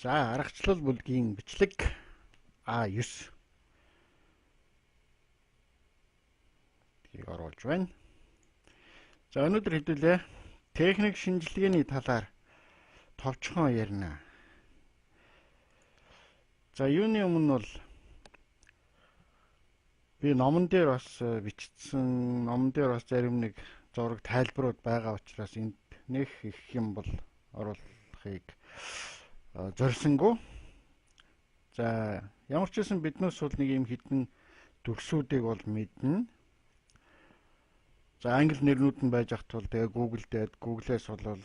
За, аргачлал бүлгийн бичлэг А9 тийг оруулж байна. За, өнөөдөр хэдүүлээ техник шинжилгээний талаар товчхон ярина. За, юуны өмнө бол би номон дээр бас бичсэн, номон дээр бас зарим нэг зураг тайлбарууд байгаа учраас энд нэх их юм бол оруулахыг зорьсонгүй. За, ямар ч гэсэн биднээс бол нэг юм хідэн төгсүүдийг бол мэднэ. За, англи нэрнүүд нь байж ахт бол тэгээ Google-ээс бол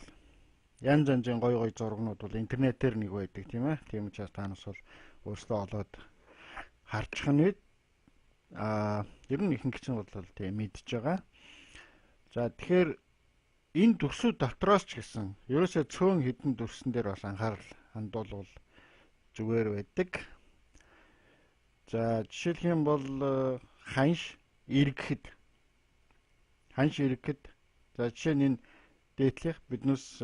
янз янзын гоё гоё зургнууд бол интернетээр нэг байдаг тийм ээ. Тийм учраас та нас бол өөрсдөө олоод харчих нь үед ер нь ихэнх чинь бол тийм мэдж байгаа. За, тэгэхээр энэ төгсүүд дотроос ч гэсэн ерөөсөө цөөн хідэн төгсөн дээр бас анхаарал хандуулвал зүгээр байдаг. За, жишээлх юм бол ханш эргэхэд. За, жишээ нь энэ дээдлих биднээс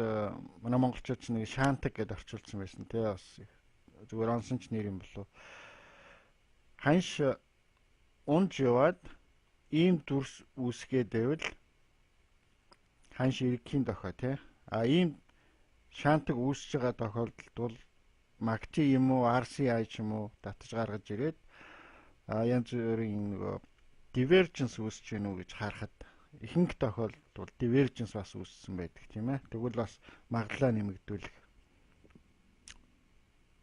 манай монголчууд ч нэг шаантаг гэдээ орчуулсан байсан тий бас зүгээр онсон ч нэр юм болов. Ханш унж яваад ийм дүрс үүсгээд байвал ханш эргэхийн дохой тий. Ийм шаантаг үүсэж байгаа тохиолдолд бол магти юм уу, RCI ч юм уу татаж гаргаж ирээд янз бүрийн нөгөө divergence үүсэж гэнэ үү гэж харахад ихэнх тохиолдолд бол divergence бас үүссэн байдаг тийм ээ. Тэгвэл бас магадлалаа нэмэгдүүлэх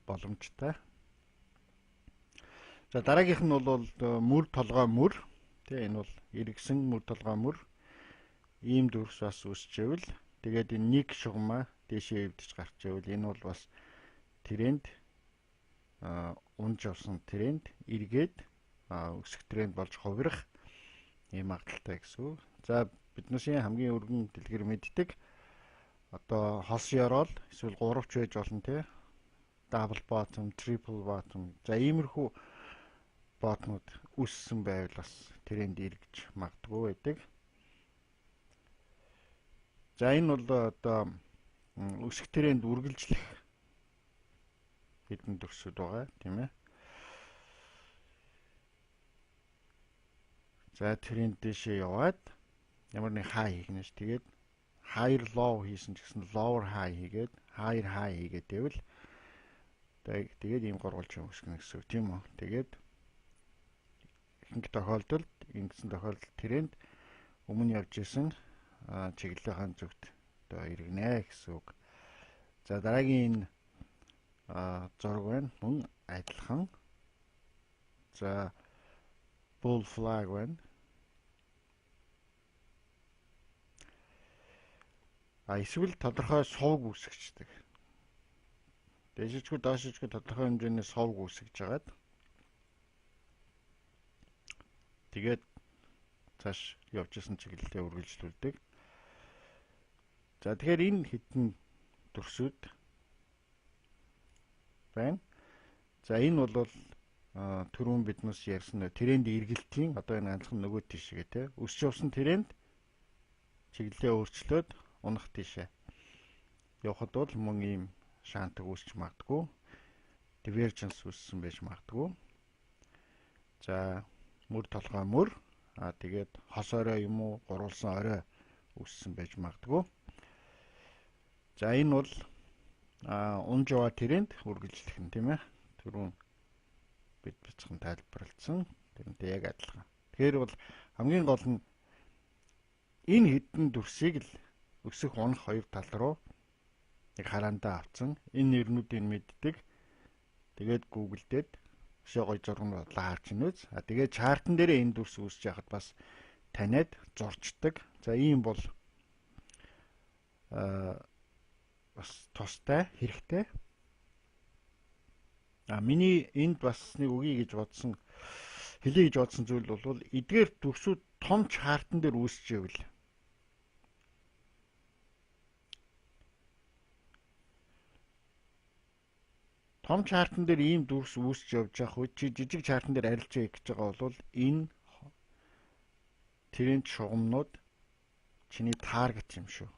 боломжтой. За, дараагийнх нь бол мөр толгой мөр. Тэ энэ бол эргэсэн мөр толгой мөр. Ийм дүрс бас үүсч ивэл тэгээд энэ нэг шугамаа дээшээ эвдэж гарч ивэл энэ бол бас тренд унж явсан тренд эргээд өсөх тренд болж хувирах ийм магадaltaй гэсэн үг. За, биднээс хамгийн өргөн дэлгэр мэддэг одоо хос ёроол эсвэл гуравч байж болно те. Double bottom, triple bottom. За, иймэрхүү ботнууд үссэн байвал бас тренд эргэж магадгүй байдаг. За, энэ бол одоо өсөх тренд үргэлжлэх хэдэн төгсөд байгаа тийм ээ. За, тренд дэшээ яваад ямар нэг хай хийгнэ ш. Тэгээд higher low хийсэн ч гэсэн lower high хийгээд higher high хийгээд байвал тэгээд ийм гурвалж юм өсгөнө гэсэн үг тийм үү. Тэгээд ихэнх тохиолдолд ингэсэн тохиолдолд тренд өмнө явж исэн чиглэлийнхаа зүгт одоо иргэнэ гэсэн үг. За, дараагийн зураг байна. Мөн адилхан. За, bull flag байна. Эсвэл тодорхой сувг үүсгэж. Дээшчгүй доошчгүй тодорхой хэмжээний сувг үүсгэж хагаад тэгээд цааш явж исэн чиглэлээ үргэлжлүүлдэг. За, тэгэхээр энэ хідэн дүрсүүд байна. За, энэ бол түрүүн биднээс ярьсан тренд эргэлтийн одоо энэ ганцхан нөгөө тийшээ те өсч явсан тренд чиглэлээ өөрчлөөд унах тийшээ явхад бол мөн ийм шаантаг үүсч магадгүй, divergence үүссэн байж магадгүй. За, мөр толгой мөр тэгээд хос орой юм уу гурвалсан орой үүссэн байж магадгүй. За, энэ бол унж яваа тренд үргэлжлэх нь тийм ээ. Түрүүн бид бяцхан тайлбарлалцсан. Тэрнтэй яг адилхан. Тэгэхээр бол хамгийн гол нь энэ хідэн дүрсийг л өсөх унах хоёр тал руу яг хараандаа авцсан. Энэ нэрнүүдийг мэддэг. Тэгээд Google дээр өшөө гоё зургууд харж инээз. Тэгээд чартан дээрээ энэ дүрс үүсэж яхад бас таниад зурчдаг. За, ийм бол бас тустай хэрэгтэй. Миний энд бас нэг үгүй гэж бодсон, хэлье гэж бодсон зүйл бол эдгээр дүрсүүд том чартан дээр үүсэж ивэл том чартан дээр ийм дүрс үүсэж явж байгаа үед чи жижиг чартан дээр арилжаа хийж байгаа бол энэ тренд шугамнууд чиний таргет юм шүү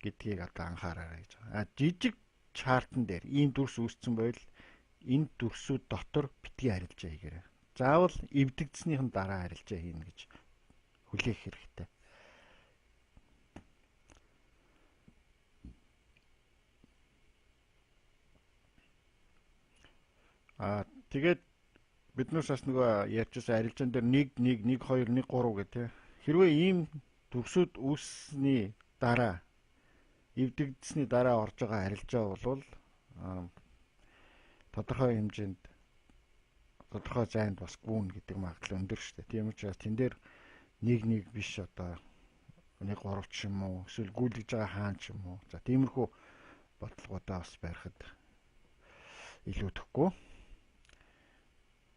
гэдгийг одоо анхаараарай гэж байгаа. Жижиг чартан дээр ийм дүрс үүссэн байвал энэ дүрсүүд дотор битгий арилжаа хийгээрэй. Заавал эвдэгдснийхэн дараа арилжаа хийнэ гэж хүлээх хэрэгтэй. Тэгээд биднээс бас нөгөө ярьжсэн арилжаан дээр 1 1 1 2 1 3 гэх тээ. Хэрвээ ийм дүрсүүд үүссний дараа эвдэгдсэний дараа орж байгаа арилжаа бол тодорхой хэмжээнд тодорхой зайд бас гүн гэдэг магадлал өндөр шүү дээ. Тийм учраас тэн дээр 1 1 биш одоо 1 3 ч юм уу эсвэл гүйлгэж байгаа хаан ч юм уу. За тиймэрхүү бодлогоодаа бас барихад илүүдэхгүй.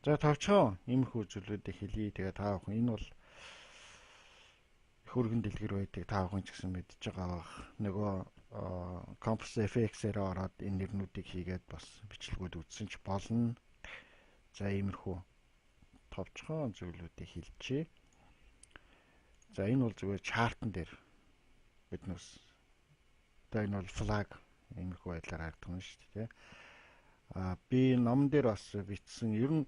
За товчхон иймэрхүү зүйлүүдийг хэлье. Тэгээ та бүхэн энэ бол их өргөн дэлгэр байдаг та бүхэн ч гэсэн мэдж байгаа. Нөгөө Compass FX-ээр ороод энэ нэрнүүдийг хийгээд бас бичлэгүүд үзсэн ч болно. За иймэрхүү товчхон зүйлүүдийг хэлчихье. За энэ бол зүгээр чартан дээр биднээс одоо энэ бол flag иймэрхүү байдлаар харагдах нь шүү дээ. Би номон дээр бас бичсэн ер нь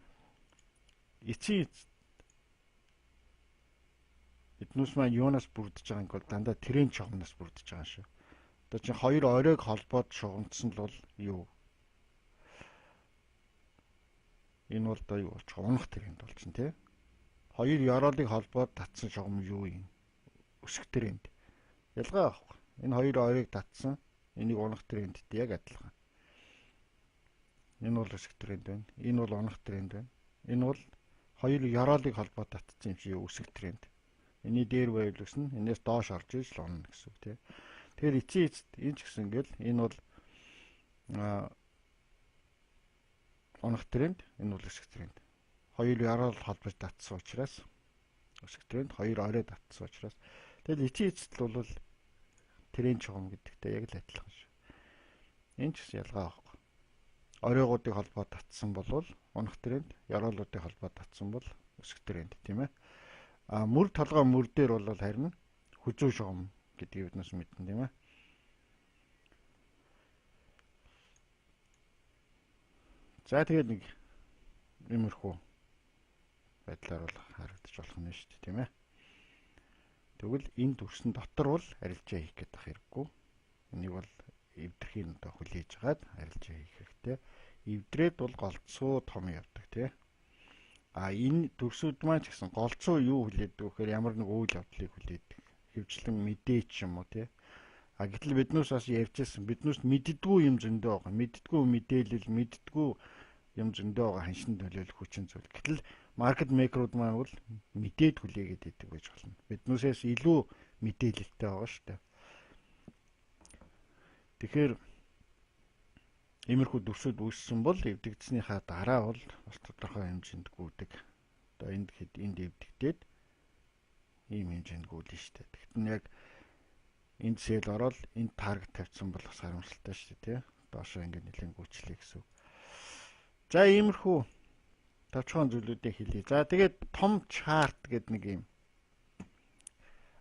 эцсийн биднээс маань юунаас бүрдэж байгааг бол дандаа тренд шугамнаас бүрдэж байгаа шүү. Одоо чинь хоёр оройг холбоод шугамдсан л бол юу? Энэ бол одоо юу болж унах тренд болж чинь тий. Хоёр ёроолыг холбоод татсан шугам юу юм? Өсөх тренд. Ялгаа байхгүй. Энэ хоёр оройг татсан энийг унах трендтэй яг адилхан. Энэ бол өсөх тренд байна. Энэ бол унах тренд байна. Энэ бол хоёр ёроолыг холбоод татсан юм чи өсөх тренд. Эний дээр байвал өснө, энээс доош орж иж л унах гэсэн үг тийм. Тэгэхээр эцсийн эцэд энэ ч гэсэн ингээл энэ бол унах тренд, энэ бол өсөх тренд. Хоёр ёроол холбож татсан учраас өсөх тренд, хоёр орой татсан учраас тэгэл эцсийн эцэд бол тренд шугам гэдэгтэй яг л адилхан шүү. Энэ ч гэсэн ялгаа байхгүй. Оройгуудыг холбоод татсан бол унах тренд, ёроолуудыг холбоод татсан бол өсөх тренд тийм ээ. Мөр толгой мөр дээр бол харин хүзүү шугам гэдгийг биднээс мэднэ тийм ээ. За тэгээд нэг иймэрхүү байдлаар бол харагдаж болох нь шүү дээ тийм ээ. Тэгвэл энэ дүрсэн дотор бол арилжаа хийх гэдэг хэрэггүй. Энийг бол эвдэрхийн одоо хүлээж агаад арилжаа хийх хэрэгтэй. Эвдрээд бол голцоо том явдаг тийм. Энэ дүрсүүд маань ч гэсэн голцоо юу хүлээдэг вэ гэхээр ямар нэг үйл явдлыг хүлээдэг. Хөвчлэн мэдээ ч юм уу тий. Гэтэл биднээс бас ярьжсэн биднээс мэддэггүй юм зөндөө байгаа. Мэддэггүй мэдээлэл, мэддэггүй юм зөндөө байгаа ханшин төлөөлөх хүчин зүйл. Гэтэл маркет мейкерууд маань бол мэдээд хүлээгээд идэг байж болно. Биднээсээс илүү мэдээлэлтэй байгаа шүү дээ. Тэгэхээр иймэрхүү дүрсүүд үүссэн бол эвдэгдснийхаа дараа бол бас тодорхой хэмжээнд гүйдэг. Одоо энд эвдэгдээд ийм хэмжээнд гүйлнэ шүү дээ. Тэгтэн яг энд сэл ороод энд таргет тавьсан бол бас харамсалтай шүү дээ, тий. Доошоо ингээд нэлээд гүйчлэе гэсэн үг. За иймэрхүү товчхон зүйлүүдийг хэлье. За тэгээд том чарт гэдэг нэг юм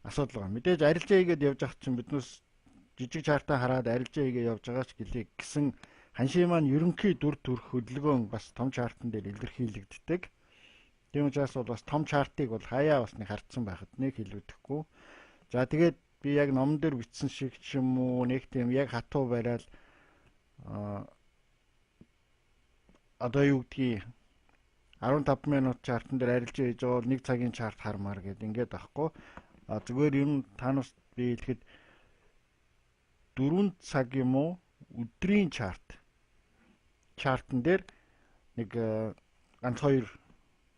асуудал байгаа. Мэдээж арилжаа хийгээд явж байгаа чинь биднээс жижиг чартаа хараад арилжаа хийгээд явж байгаа ч гэлээ гэсэн ханшийн маань ерөнхий дүр төрх хөдөлгөөн бас том чартан дээр илэрхийлэгддэг. Тийм учраас бол бас том чартыг бол хаяа бас нэг хардсан байхад нэг хэлүүлдэхгүй. За тэгээд би яг номон дээр бичсэн шиг ч юм уу нэг тийм яг хатуу барайл одоо юу гэдгийг 15 минут чартан дээр арилжаа хийж байгаа бол 1 цагийн чарт хармаар гэдэг ингээд байхгүй. Зүгээр юм танаас би хэлэхэд 4 цаг юм уу өдрийн чартан дээр нэг ганц хоёр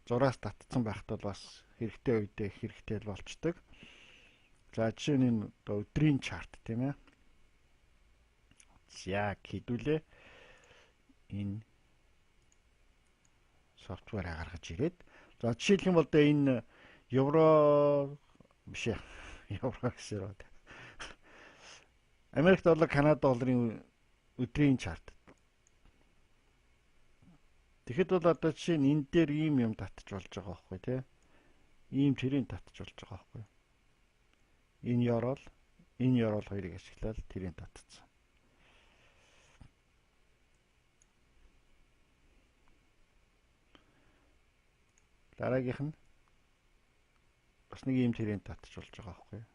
зураас татсан байхад бол бас хэрэгтэй үедээ хэрэгтэй л болчдөг. За жишээ нь энэ өдрийн чарт тийм ээ. За хэдүүлээ энэ софтвер гаргаж ирээд. За жишээлх юм бол энэ евро биш ээ. Евро гэсэн. Америк доллар, Канада долларын өдрийн чарт. Тэгэхэд бол одоо жишээ нь энэ дээр ийм юм татж болж байгаа байхгүй тий. Ийм тэрийг татж болж байгаа байхгүй. Энэ ёроол хоёрыг ашиглаад тэрийг татцсан. Дараагийнх нь бас нэг ийм тренд татчих болж байгаа байхгүй юу?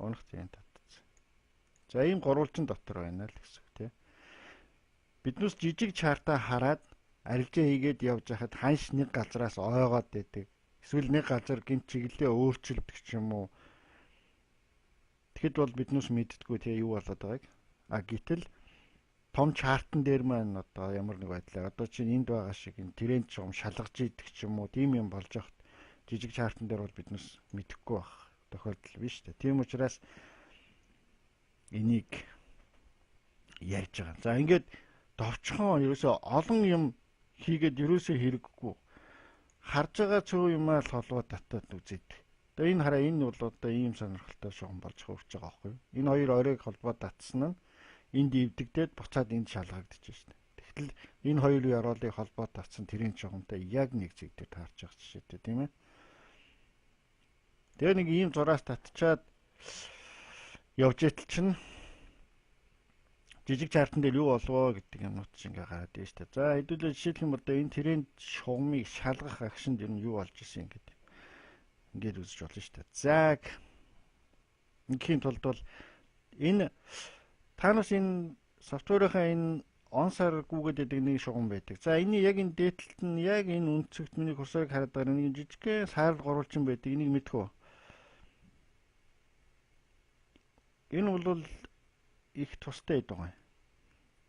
Унах тренд татчихсан. За ийм гурвалжин дотор байна л гэсэн үг тий. Биднээс жижиг чартаа хараад арилжаа хийгээд явж хахад ханш нэг газраас ойгоод байдаг. Эсвэл нэг газар гинт чиглэлээ өөрчилдөг ч юм уу. Тэгэхэд бол биднээс мэддэггүй тий юу болоод байгааг. Гэтэл том чартан дээр маань одоо ямар нэг байдлаар одоо чинь энд байгаа шиг энэ тренд чом шалгаж идэг ч юм уу тийм юм болж явахт жижиг чартан дээр бол биднээс мэдэхгүй байх тохиолдол биш үү. Тийм учраас энийг ярьж байгаа. За ингээд товчхон ерөөсөө олон юм хийгээд ерөөсөө хэрэггүй. Харж байгаа цөөн юмаа л холбоо татаад үзээд. Тэгээ энэ хараа энэ бол одоо ийм сонирхолтой шугам болж хөвж байгаа байхгүй юу? Энэ хоёр оройг холбоо татсан нь энд ивдэгдээд буцаад энд шалгагдчих шээ. Тэгтэл энэ хоёр яроолыг холбоо татсан тэрийн шугамтай яг нэг зэг дээр таарч байгаа жишээтэй тийм ээ. Тэгээ нэг ийм зураас татчаад явж итэл чинь жижиг чартан дээр юу болвоо гэдэг юмнууд чинь ингээ гараад байна шүү дээ. За хэдүүлээ жишээлх юм одоо энэ тренд шугамыг шалгах акшнд ер нь юу болж исэн гэдэг. Ингээд үзэж болно шүү дээ. За ингийн тулд бол энэ танаас энэ софтверийнхаа энэ онсаар гүгээд байдаг нэг шугам байдаг. За энэ яг энэ дээдлэлт нь яг энэ үнцэгт миний курсорыг хараад байгаа нэг жижигхэн саарл гурвалжин байдаг. Энийг мэдхүү. Энэ бол их тустай байдаг.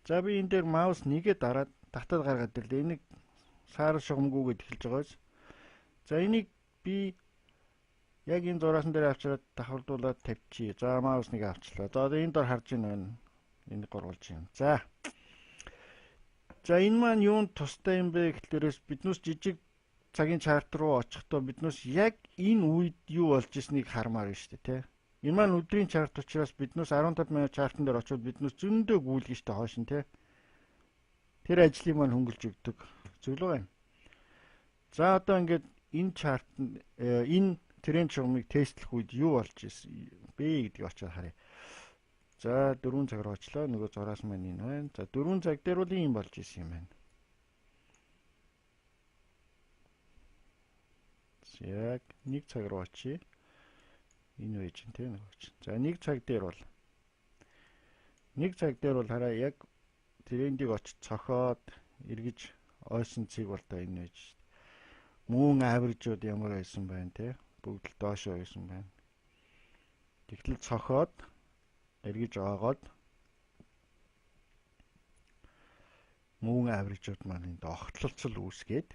За би энэ дээр маус нэгээ дараад татаад гаргаад ирлээ. Энийг саарл шугамгүйгээд эхэлж байгааз. За энийг би яг энэ зураасан дээр авчираад давхардуулаад тавьчих. За маус нэг авчлаа. За одоо энэ дор харж байна. Энэ гурвалж юм. За энэ маань юунд тустай юм бэ гэхлээрээс биднээс жижиг цагийн чарт руу очихдоо биднээс яг энэ үед юу болж ирснийг хармаар байна шүү дээ, тий. Энэ маань өдрийн чарт учраас биднээс 15 минут чартан дээр очиод биднээс зөндөө гүйлгэн штэ хойшин, тий. Тэр ажлыг маань хөнгөлж өгдөг. Зөвлөө байна. За одоо ингээд энэ чарт энэ тренд шугамыг тестлэх үед юу болж ирсэн бэ гэдгийг очиод харъя. За 4 цаг руу очлоо. Нөгөө зураас маань энэ байна. За 4 цаг дээр бол ийм болж исэн юм байна. Яг 1 цаг руу очие. Энэ байж гэн тэ нөгөө чинь. За 1 цаг дээр бол хараа яг трендийг очиж цохоод эргэж ойсон цэг бол та энэ байж шүү дээ. Мөн авержууд ямар байсан байна те. Бүгд л доошоо байсан байна. Тэгтэл цохоод эргэж оогоод мөн авержууд маань энд огтлолцол үүсгээд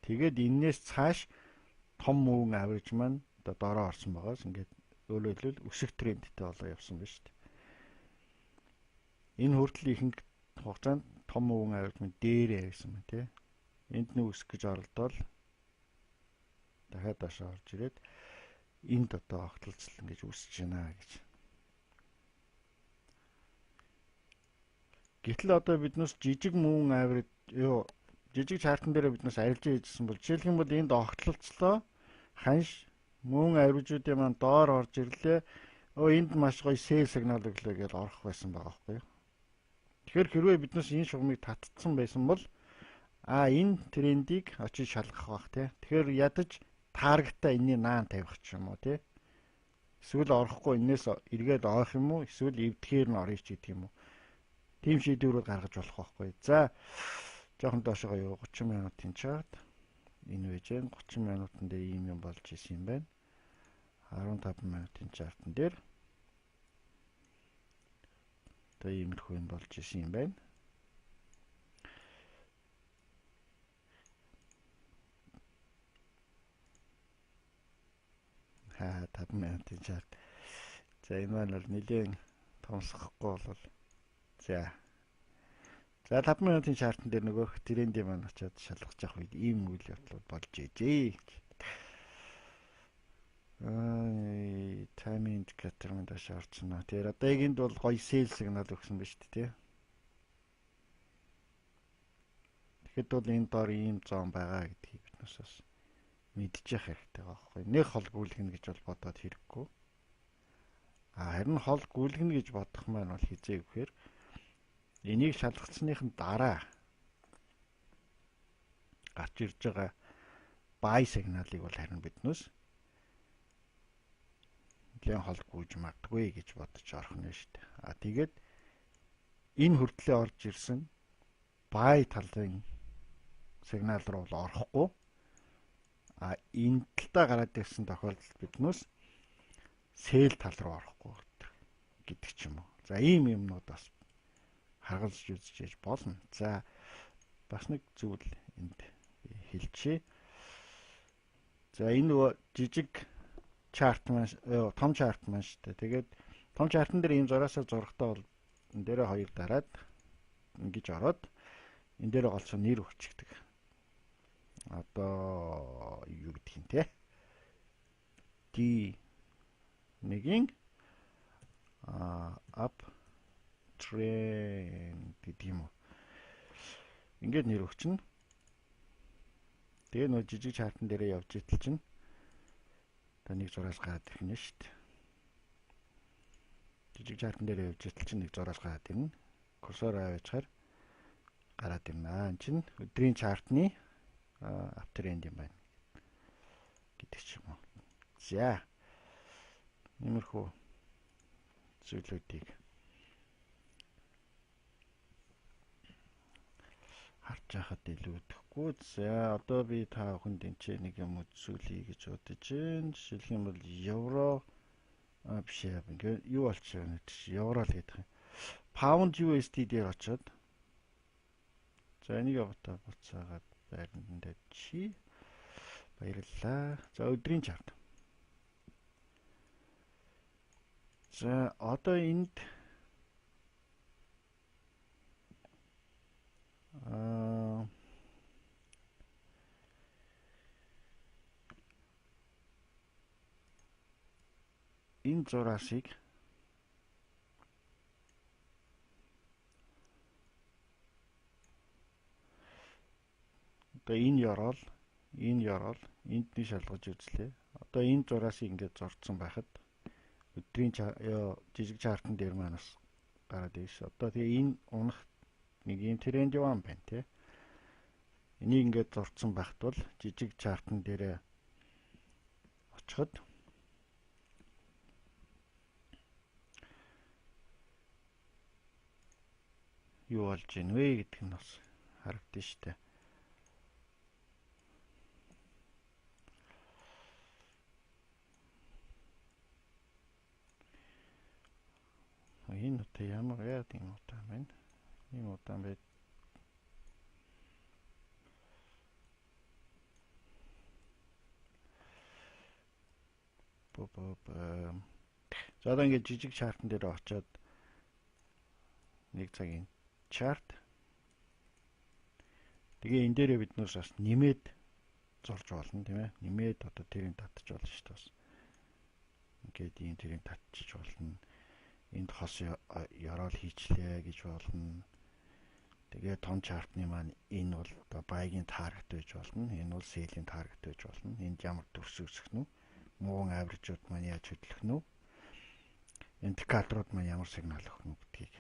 тэгээд энээс цааш том мөн аверж маань одоо дороо орсон байгаас ингээд өөрөөр хэлбэл өсөх трендтэй болоо явсан байна шүү дээ. Энэ хүртэл ихэнх хугацаанд том мөн аверж маань дээрээ байсан байна тий. Энд нь өсөх гэж оролдоод дахиад доошоо орж ирээд энд одоо огтлолцол ингэж үүсэж байна гэж. Гэтэл одоо биднээс жижиг мөн авирд жижиг чартан дээр биднээс арилжаа хийжсэн бол жишээлх юм бол энд огтлолцлоо ханш мөн авиржуудын маань доор орж ирлээ. Энд маш гоё сэл сигнал өглөө гэж орох байсан байгаа байхгүй юу. Тэгэхээр хэрвээ биднээс энэ шугамыг татцсан байсан бол энэ трендийг очиж шалгах байх тий. Тэгэхээр ядаж таргетаа энэний наан тавих ч юм уу тий. Эсвэл орохгүй энээс эргээд оох юм уу? Эсвэл эвдэхээр нь орё ч гэдэг юм уу? Тим шийдвэрүүд гаргаж болох байхгүй. За жоохон доошоо юу 30 минутын чарт энэ байж гэн 30 минутан дээр ийм юм болж исэн юм байна. 15 минутын чартан дээр одоо иймэрхүү юм болж исэн юм байна. Ха 5 минутын чарт. За энэ маань бол нэлээд томсохгүй бол за 5 минутын чартан дээр нөгөө трендийн маань очиад шалгаж явах үед ийм үйл явдлууд болж ээжээ. Time indicator маань дэш орчихно. Тэр одоо яг энд бол гоё sell сигнал өгсөн ба шүү дээ тий. Тэгэхэд бол энэ доор ийм зон байгаа гэдгийг биднээс бас мэдчих хэрэгтэй байхгүй. Нэг хол гүйлгэнэ гэж бол бодоод хэрэггүй. Харин хол гүйлгэнэ гэж бодох маань бол хизээ гэхээр энийг шалгацсныхын дараа гарч ирж байгаа buy сигналыг бол харин биднээс нэлээд хол гүйж магадгүй гэж бодож орох нь шүү дээ. Тэгээд энэ хүртлээр орж ирсэн buy талын сигнал руу бол орохгүй. Энэ талдаа гараад ирсэн тохиолдолд биднээс sell тал руу орохгүй гэдэг ч юм уу. За ийм юмнууд бас харгалзаж үзэж болно. За бас нэг зүйл энд хэлчихье. За энэ нөгөө жижиг чарт маань том чарт маань шүү дээ. Тэгээд том чартан дээр ийм зураасаа зурхтаа бол энэ дээрээ хоёр дараад ингэж ороод энэ дээрээ голцоо нэр өчгдөг. Одоо юу гэдэг юм те? D1-ийн up trend гэдэг юм уу? Ингээд нэр өгчнө. Тэгээ нөө жижиг чартан дээрээ явж итэл чинь та нэг зураас гараад ирнэ шүү дээ. Жижиг чартан дээрээ явж итэл чинь нэг зураас гараад ирнэ. Курсор аваачаар гараад ирнэ. Энэ чинь өдрийн чартны аптрend юм байна гэдэг ч юм уу. За. Иймэрхүү зүйлүүдийг харж байхад илүүдэхгүй. За одоо би та бүхэнд энэ нэг юм үзүүлье гэж бодож байна. Жишээлх юм бол евро биш ээ. Юу болчих вэ? Евро л гэдэг юм. Pound USD дээр очоод за энийг яваа буцаагаад байранд чи баярлалаа. За өдрийн чарт. За одоо энд энэ зураасыг одоо энэ ёроол эндний шалгаж үзлээ. Одоо энэ зураасыг ингээд зорцсон байхад өдрийн жижиг чартан дээр маань бас гараад ирсэн. Одоо тэгээ энэ унах нэг юм тренд яваан байна тий. Энийг ингээд зурцсан байхад бол жижиг чартан дээрээ очиход юу болж ийн вэ гэдэг нь бас харагдсан шүү дээ. Энэ үтэ ямар яа тийм утаа байна. Ийм утаа байд. За одоо ингээд жижиг чартан дээр очиод нэг цагийн чарт. Тэгээ энэ дээрээ биднээс бас нэмээд зурж болно тийм ээ. Нэмээд одоо тэрийг татчих болно шүү дээ бас. Ингээд ийм тэрийг татчих болно. Энд хос ёроол хийчлээ гэж болно. Тэгээ том чартны маань энэ бол одоо байгийн таргет байж болно. Энэ бол селийн таргет байж болно. Энд ямар төрс үүсэх нь, муун аврижууд маань яаж хөдлөх нь, индикаторууд маань ямар сигнал өгөх нь гэдгийг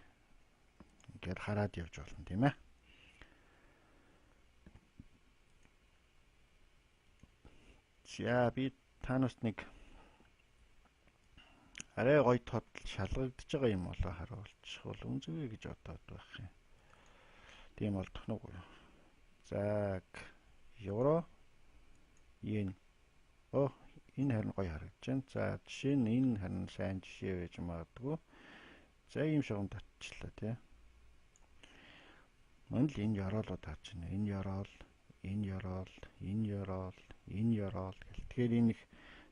ингээд хараад явж болно тийм ээ. За би танаас нэг арай гоё тод шалгагдж байгаа юм болоо харуулчих бол үнзгүй гэж бодоод байх юм. Тийм болдох нь уу. За евро yen энэ харин гоё харагдаж байна. За жишээ нь энэ харин сайн жишээ байж магадгүй. За ийм шугам татчихлаа тий. Мөн л энэ ёроолоо таач байна. Энэ ёроол, энэ ёроол, энэ ёроол, энэ ёроол гэл. Тэгэхээр энэ их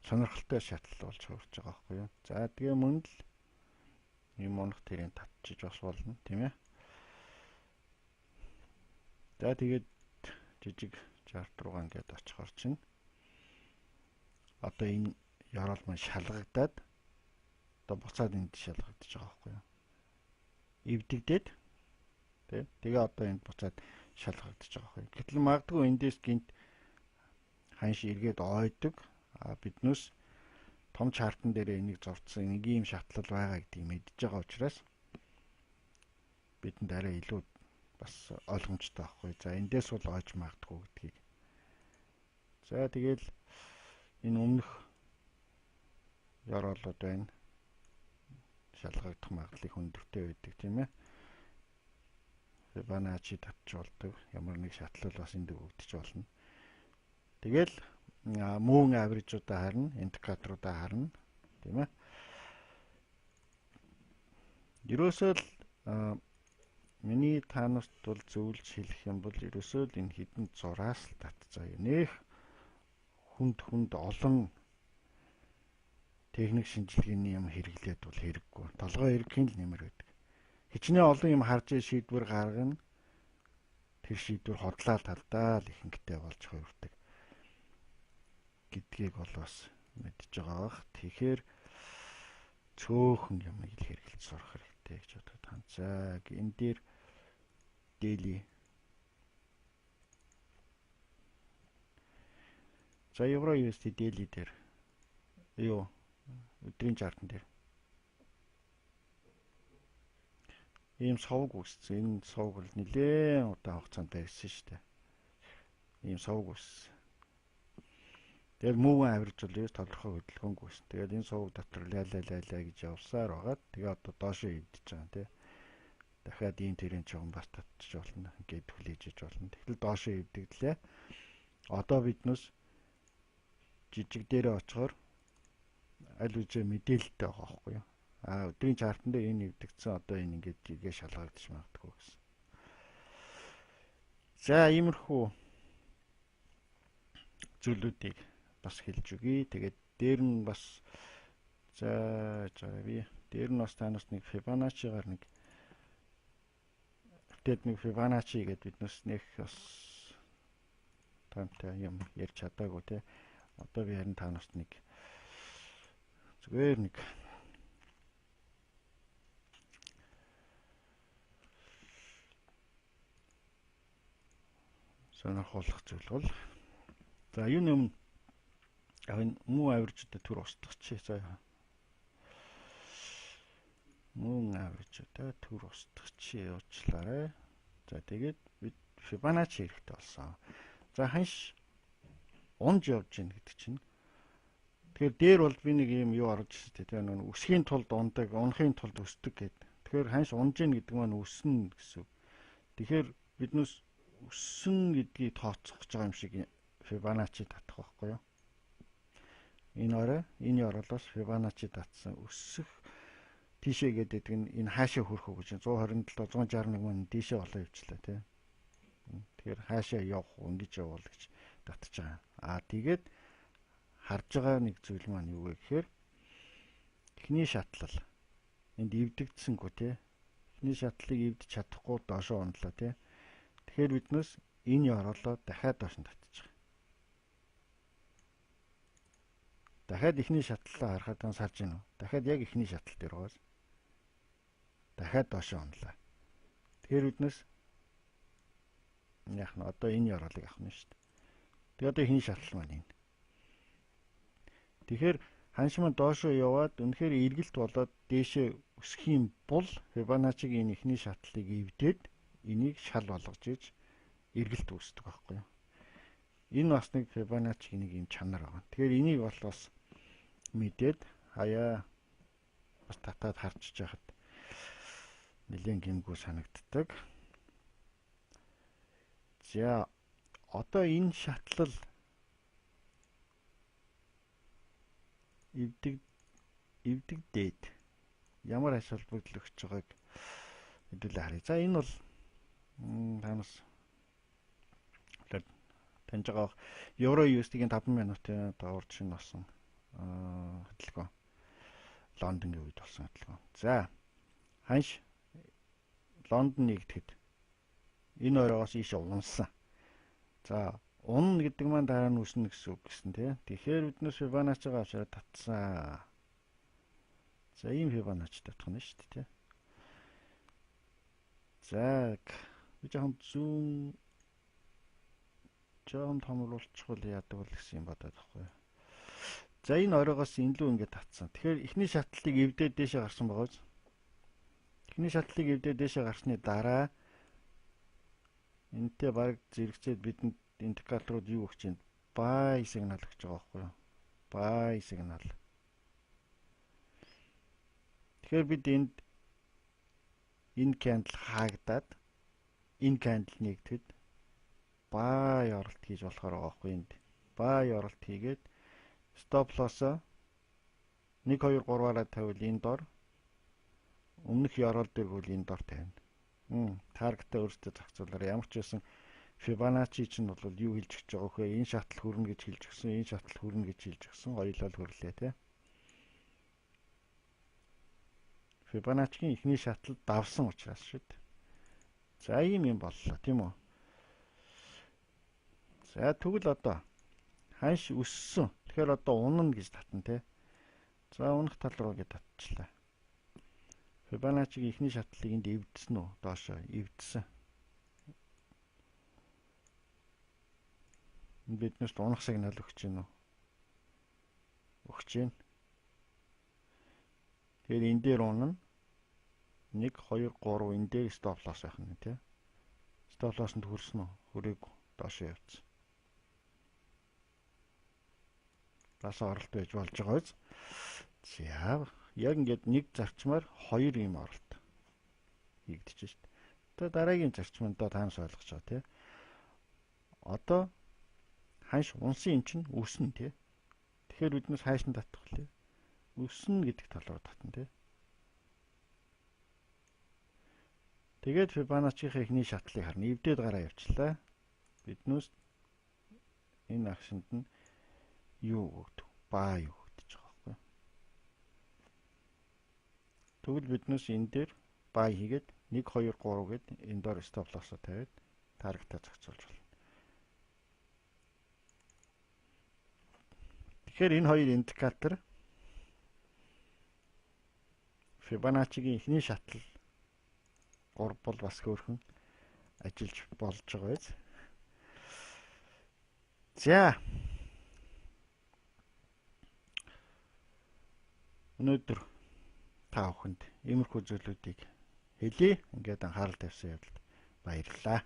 сонирхолтой шатал болж хурж байгаа байхгүй юу. За тэгээ мөн л юм унах тэрийг татчих бас болно тийм ээ. За тэгээд жижиг чарт руугаа ингээд очихор чинь одоо энэ ёроол маань шалгагдаад одоо буцаад энд шалгагдаж байгаа байхгүй юу. Эвдэгдээд тий. Тэгээ одоо энд буцаад шалгагдаж байгаа байхгүй юу. Гэтэл магадгүй эндээс гинт ханш эргээд ойдог. Биднээс том чартан дээр энийг зурцсан нэг ийм шатлал байгаа гэдгийг мэдж байгаа учраас бидэнд арай илүү бас ойлгомжтой байхгүй. За эндээс бол ойж магадгүй гэдгийг За тэгэл энэ өмнөх ёроолууд байна. Шалгагдах магадлалыг өндөртэй байдаг тийм ээ. Fibonacci татж болдог. Ямар нэг шатлал бас энд өгөгдөж болно. Тэгэл moving average-удаа харна, индикаторуудаа харна, тийм ээ. Ерөөсөө л миний танарт бол зөвлөж хэлэх юм бол ерөөсөө л энэ хідэн зураас л татцаа. Нэх хүнд олон техник шинжилгээний юм хэрэглээд бол хэрэггүй. Толгой эргэхийн л нэмэр байдаг. Хичнээн олон юм харж шийдвэр гаргана. Тэр шийдвэр хотлоо талдаа л ихэнхтэй болж хувирдаг гэдгийг бол бас мэдж байгаа бах. Тэгэхээр цөөхөн юм ил хэрэглэж сурах хэрэгтэй гэж бодод байна. За энэ дээр daily. За евро USD daily дээр юу өдрийн чартан дээр ийм совг үссэн. Энэ совг бол нэлээд удаан хугацаанд барьсан шүү дээ. Ийм совг үссэн. Тэгээд moving average бол ерөөс тодорхой хөдөлгөөнгүй шин. Тэгээд энэ сувг дотор лайлаа гэж явсаар байгаа. Тэгээ одоо доошоо ивдэж байгаа тийм. Дахиад ийм тэрэн чон бас татчих болно. Ингээд хүлээж болно. Тэгэхээр доошоо ивдэглээ. Одоо биднээс жижиг дээрээ очихоор аль үжээ мэдээлэлтэй байгаа байхгүй юу? Өдрийн чартан дээр энэ ивдэгцэн одоо энэ ингээд жигээ шалгагдчих магадгүй гэсэн. За иймэрхүү зүйлүүдийг бас хэлж өгье. Тэгээд дээр нь бас за би дээр нь бас танаас нэг Fibonacci-гаар нэг Fibonacci гэдэг биднээс нэг бас таамтай юм ярьж чадаагүй те. Одоо би харин танаас нэг зүгээр нэг сонирхолтой зүйл бол за юуны өмнө энэ муу авирчтай төр устгах за муу авирчтай төр устгах уучлаарай. За тэгээд бид Fibonacci хэрэгтэй болсон. За ханш унж явж гин гэдэг чинь. Тэгэхээр дээр бол би нэг юм юу орж ирсэн тийм нэг өсхийн тулд ундаг, унахын тулд өсдөг гэдэг. Тэгэхээр ханш унж гин гэдэг маань өснө гэсэн. Тэгэхээр биднээс өссөн гэдгийг тооцох гэж байгаа юм шиг Fibonacci татах байхгүй юу? Энэ оролоос Fibonacci татсан өсөх тийшээ гэдэг нь энэ хаашаа хүрэх үү гэж 127 161 мөн тийшээ болоо явчлаа тийм. Тэгэхээр хаашаа явах уу ингэж явуул гэж татж байгаа. Тэгээд харж байгаа нэг зүйл маань юу вэ гэхээр эхний шатлал энд эвдэгдсэнгүй тийм. Эхний шатлалыг эвдэж чадахгүй доошоо ундлаа тийм. Тэгэхээр биднээс энэ оролоо дахиад доош нь татчих. Дахиад эхний шатлалаа харахад сарж гинөө. Дахиад яг эхний шатлал дээр гоос. Дахиад доошоо унлаа. Тэгэхээр биднээс яах нь одоо энэ оролыг авах нь шүү дээ. Тэгээ одоо эхний шатлал маань энэ. Тэгэхээр ханшман доошоо яваад үнэхээр эргэлт болоод дээшээ өсөх юм бол Fibonacci-гийн эхний шатлалыг эвдээд энийг шал болгож иж эргэлт үүсдэг байхгүй юу? Энэ бас нэг Fibonacci-гийн нэг юм чанар байна. Тэгэхээр энийг бол бас мэдээд хаяа бас татаад харчиж яхад нэлээд гимгүү санагддаг. За одоо энэ шатлал эвдэгдээд ямар ач холбогдол өгч байгааг хэдүүлээ харъя. За энэ бол танаас таньж байгаа евро USD-гийн 5 минутын доорж шин болсон хөдөлгөөн. Лондонгийн үед болсон хөдөлгөөн. За ханш Лондон нэгдэхэд энэ оройгоос ийшээ унсан. За унна гэдэг маань дараа нь үснэ гэсэн үг гэсэн тийм. Тэгэхээр биднээс Fibonacci-гаа авчираа татсан. За ийм Fibonacci татах нь шүү дээ тийм. За би жоохон томруулчихвал яадаг бол гэсэн юм бодоод байхгүй. За энэ оройгоос энлүү ингээд татсан. Тэгэхээр эхний шатлалыг эвдээд дээшээ гарсан байгаа биз? Эхний шатлалыг эвдээд дээшээ гарсны дараа энэтэй баг зэрэгцээд бидэнд индикаторууд юу өгч юм? buy сигнал гэж байгаа байхгүй юу? Buy сигнал. Тэгэхээр бид энэ candle хаагдаад энэ candle нэгтгэд buy оролт хийж болохоор байгаа байхгүй энд. Buy оролт хийгээд stop loss-а 1 2 3-аараа тавил энэ дор. Өмнөх ёроол дээр хөл энэ дор тавина. Таргетаа өөртөө зохицуулаарай. Ямар ч байсан Fibonacci чинь бол юу хэлж өгч байгаа вэ? Энэ шатал хүрнэ гэж хэлж өгсөн, энэ шатал хүрнэ гэж хэлж өгсөн. Хоёулаа л хүрлээ тий. Fibonacci-гийн эхний шатал давсан учраас шүү дээ. За ийм юм боллоо тийм үү? За тэгвэл одоо ханш өссөн. Тэгэхээр одоо унана гэж татна тий. За унах тал руу гэж татчихлаа. Fibonacci-гийн эхний шатлыг энд эвдсэн үү? Доошоо эвдсэн. Биднэрт унах сигнал өгч гин үү? Өгч гин. Тэгэхээр энэ дээр унана. 1 2 3 энэ дээр stop loss байх нь тий. Stop loss-нд хүрсэн үү? Хүрээгүй. Доошоо явцсан. Бас оролт байж болж байгаа биз? За яг ингээд нэг зарчмаар хоёр ийм оролт хийгдэж шít. Одоо дараагийн зарчманд таамс ойлгож байгаа тий. Одоо ханш унсан юм чинь өснө тий. Тэгэхээр биднээс хайш нь татах вэ? Өснө гэдэг тал руу татна тий. Тэгээд Fibonacci-ийн эхний шатлыг харна. Эвдээд гараа явчлаа. Биднээс энэ акшнд нь юу өгдөг? Buy өгдөж байгаа байхгүй. Тэгвэл биднээс энэ дээр buy хийгээд 1 2 3 гэд энэ доор stop loss-о тавиад таргетаа зохицуулж байна. Тэгэхээр энэ хоёр индикатор Fibonacci-гийн эхний шатал 3 бол бас хөөрхөн ажиллаж болж байгаа биз. За өнөөдөр та бүхэнд иймэрхүү зүйлүүдийг хэлье. Ингээд анхаарал тавьсан явдалд баярлалаа.